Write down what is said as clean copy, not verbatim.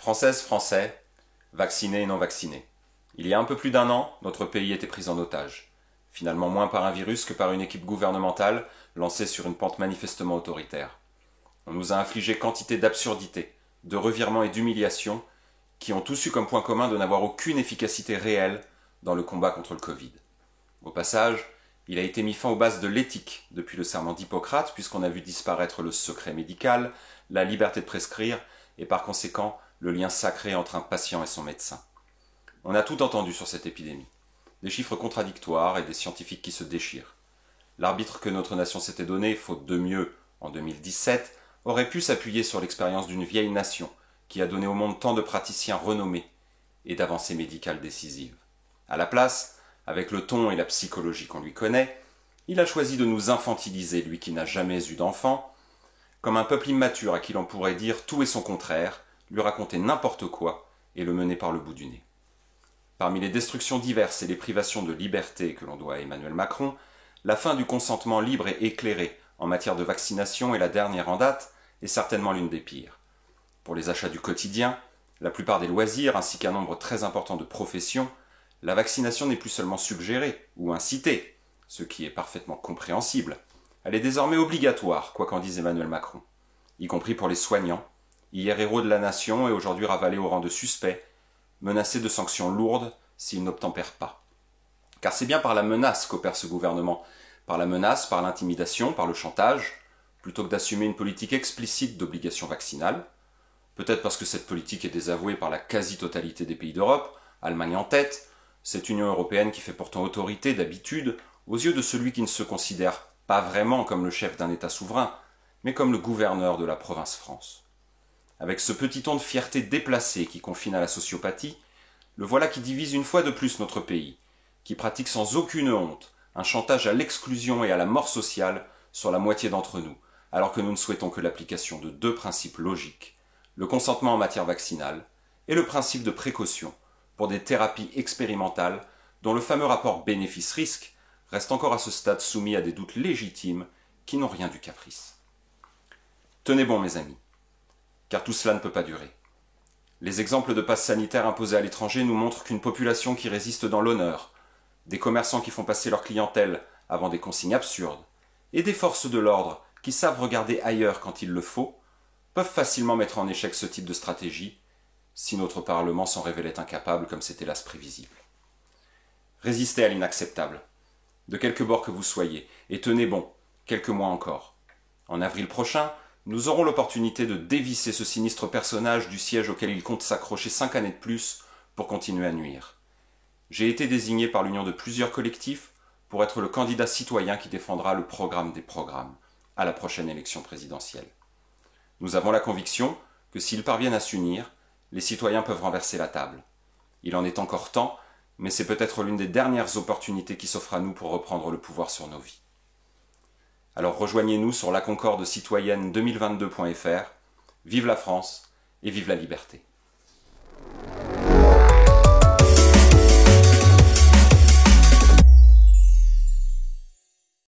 Françaises, Français, vaccinés et non vaccinés. Il y a un peu plus d'un an, notre pays était pris en otage. Finalement moins par un virus que par une équipe gouvernementale lancée sur une pente manifestement autoritaire. On nous a infligé quantité d'absurdités, de revirements et d'humiliations qui ont tous eu comme point commun de n'avoir aucune efficacité réelle dans le combat contre le Covid. Au passage, il a été mis fin aux bases de l'éthique depuis le serment d'Hippocrate, puisqu'on a vu disparaître le secret médical, la liberté de prescrire, et par conséquent le lien sacré entre un patient et son médecin. On a tout entendu sur cette épidémie. Des chiffres contradictoires et des scientifiques qui se déchirent. L'arbitre que notre nation s'était donné, faute de mieux, en 2017, aurait pu s'appuyer sur l'expérience d'une vieille nation qui a donné au monde tant de praticiens renommés et d'avancées médicales décisives. À la place, avec le ton et la psychologie qu'on lui connaît, il a choisi de nous infantiliser, lui qui n'a jamais eu d'enfant, comme un peuple immature à qui l'on pourrait dire tout et son contraire, lui raconter n'importe quoi et le mener par le bout du nez. Parmi les destructions diverses et les privations de liberté que l'on doit à Emmanuel Macron, la fin du consentement libre et éclairé en matière de vaccination est la dernière en date et certainement l'une des pires. Pour les achats du quotidien, la plupart des loisirs ainsi qu'un nombre très important de professions, la vaccination n'est plus seulement suggérée ou incitée, ce qui est parfaitement compréhensible. Elle est désormais obligatoire, quoi qu'en dise Emmanuel Macron, y compris pour les soignants, hier héros de la nation et aujourd'hui ravalés au rang de suspects, menacés de sanctions lourdes s'ils n'obtempèrent pas. Car c'est bien par la menace qu'opère ce gouvernement, par la menace, par l'intimidation, par le chantage, plutôt que d'assumer une politique explicite d'obligation vaccinale, peut-être parce que cette politique est désavouée par la quasi-totalité des pays d'Europe, Allemagne en tête, cette Union européenne qui fait pourtant autorité d'habitude aux yeux de celui qui ne se considère pas vraiment comme le chef d'un État souverain, mais comme le gouverneur de la province France. Avec ce petit ton de fierté déplacé qui confine à la sociopathie, le voilà qui divise une fois de plus notre pays, qui pratique sans aucune honte un chantage à l'exclusion et à la mort sociale sur la moitié d'entre nous, alors que nous ne souhaitons que l'application de deux principes logiques, le consentement en matière vaccinale et le principe de précaution pour des thérapies expérimentales dont le fameux rapport bénéfice-risque reste encore à ce stade soumis à des doutes légitimes qui n'ont rien du caprice. Tenez bon mes amis, car tout cela ne peut pas durer. Les exemples de passes sanitaires imposés à l'étranger nous montrent qu'une population qui résiste dans l'honneur, des commerçants qui font passer leur clientèle avant des consignes absurdes, et des forces de l'ordre qui savent regarder ailleurs quand il le faut, peuvent facilement mettre en échec ce type de stratégie, si notre Parlement s'en révélait incapable comme c'est hélas prévisible. Résistez à l'inacceptable, de quelque bord que vous soyez, et tenez bon, quelques mois encore. En avril prochain, nous aurons l'opportunité de dévisser ce sinistre personnage du siège auquel il compte s'accrocher 5 années de plus pour continuer à nuire. J'ai été désigné par l'union de plusieurs collectifs pour être le candidat citoyen qui défendra le programme des programmes à la prochaine élection présidentielle. Nous avons la conviction que s'ils parviennent à s'unir, les citoyens peuvent renverser la table. Il en est encore temps, mais c'est peut-être l'une des dernières opportunités qui s'offre à nous pour reprendre le pouvoir sur nos vies. Alors rejoignez-nous sur la Concorde citoyenne 2022.fr. Vive la France et vive la liberté.